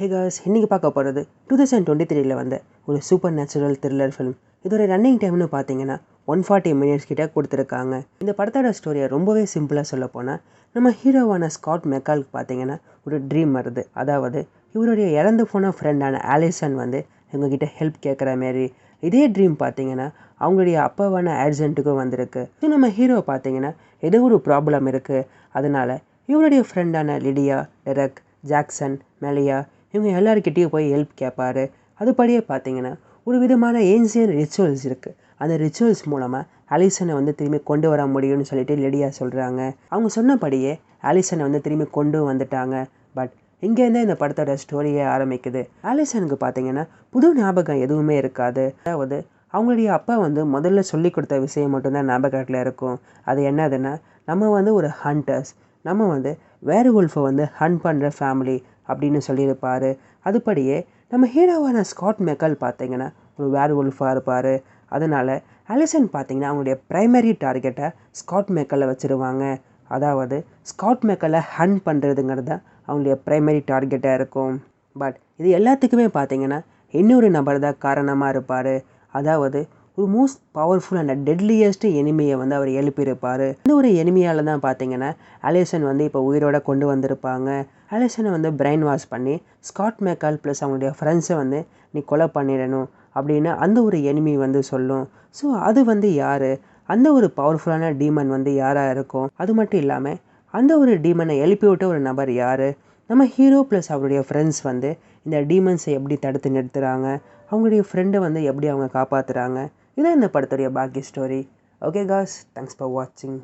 Hey guys, இன்றைக்கி பார்க்க போகிறது 2023 வந்த ஒரு சூப்பர் நேச்சுரல் த்ரில்லர் ஃபிலிம். இதோட ரன்னிங் டைம்னு பார்த்தீங்கன்னா 140 மினிட்ஸ் கிட்ட கொடுத்துருக்காங்க. இந்த படத்தோட ஸ்டோரியை ரொம்பவே சிம்பிளாக சொல்ல போனால், நம்ம ஹீரோவான ஸ்காட் மெக்காலுக்கு பார்த்தீங்கன்னா ஒரு ட்ரீம் வருது. அதாவது இவருடைய இறந்து போன ஃப்ரெண்டான ஆலிசன் வந்து இவங்ககிட்ட ஹெல்ப் கேட்குற மாரி. இதே ட்ரீம் பார்த்தீங்கன்னா அவங்களுடைய அப்பாவான ஏர்ஜென்ட்டுக்கும் வந்திருக்கு. ஸோ நம்ம ஹீரோ பார்த்தீங்கன்னா ஏதோ ஒரு ப்ராப்ளம் இருக்குது. அதனால் இவருடைய ஃப்ரெண்டான லிடியா, டெரக், ஜாக்சன், மெலியா இவங்க எல்லாருக்கிட்டேயும் போய் ஹெல்ப் கேட்பாரு. அதுபடியே பார்த்தீங்கன்னா ஒரு விதமான ஏன்சியன் ரிச்சுவல்ஸ் இருக்குது. அந்த ரிச்சுவல்ஸ் மூலமாக ஆலிசனை வந்து திரும்பி கொண்டு வர முடியும்னு சொல்லிட்டு லிடியா சொல்கிறாங்க. அவங்க சொன்னபடியே ஆலிசனை வந்து திரும்பி கொண்டு வந்துட்டாங்க. பட் இங்கேருந்தே இந்த படத்தோட ஸ்டோரியே ஆரம்பிக்குது. ஆலிசனுக்கு பார்த்தீங்கன்னா புது ஞாபகம் எதுவுமே இருக்காது. அதாவது அவங்களுடைய அப்பா வந்து முதல்ல சொல்லி கொடுத்த விஷயம் மட்டும்தான் ஞாபகத்தில் இருக்கும். அது என்னதுன்னா, நம்ம வந்து ஒரு ஹண்டர்ஸ், நம்ம வந்து வேர்வுல்ஃபை வந்து ஹண்ட் பண்ணுற ஃபேமிலி அப்படின்னு சொல்லியிருப்பார். அதுபடியே நம்ம ஹீரோவான ஸ்காட் மெக்கல் பார்த்தீங்கன்னா ஒரு வேர்வுல்ஃபாக இருப்பார். அதனால் ஆலிசன் பார்த்தீங்கன்னா அவங்களுடைய ப்ரைமரி டார்கெட்டை ஸ்காட் மெக்கலை வச்சுருவாங்க. அதாவது ஸ்காட் மெக்கலை ஹண்ட் பண்ணுறதுங்கிறது தான் அவங்களுடைய ப்ரைமரி டார்கெட்டாக இருக்கும். பட் இது எல்லாத்துக்குமே பார்த்தீங்கன்னா இன்னொரு நபர் தான் காரணமாக இருப்பார். அதாவது ஒரு மோஸ்ட் பவர்ஃபுல் அண்ட் டெட்லியஸ்ட் எனிமியை வந்து அவர் எழுப்பியிருப்பார். இந்த ஒரு எனிமியால் தான் பார்த்தீங்கன்னா ஆலிசன் வந்து இப்போ உயிரோட கொண்டு வந்திருப்பாங்க. ஆலிசனை வந்து பிரெயின் வாஷ் பண்ணி ஸ்காட் மெக்கால் ப்ளஸ் அவங்களுடைய ஃப்ரெண்ட்ஸை வந்து நீ கொலை பண்ணிடணும் அப்படின்னு அந்த ஒரு எனிமி வந்து சொல்லும். ஸோ அது வந்து யார், அந்த ஒரு பவர்ஃபுல்லான டீமன் வந்து யாராக இருக்கும். அது மட்டும் இல்லாமல் அந்த ஒரு டீமனை எழுப்பி விட்ட ஒரு நபர் யார், நம்ம ஹீரோ ப்ளஸ் அவருடைய ஃப்ரெண்ட்ஸ் வந்து இந்த டீமன்ஸை எப்படி தடுத்து நிறுத்துகிறாங்க, அவங்களுடைய ஃப்ரெண்டை வந்து எப்படி அவங்க காப்பாற்றுறாங்க. இதான் இந்த படத்துடைய பாக்கி story. Okay guys, thanks for வாட்சிங்.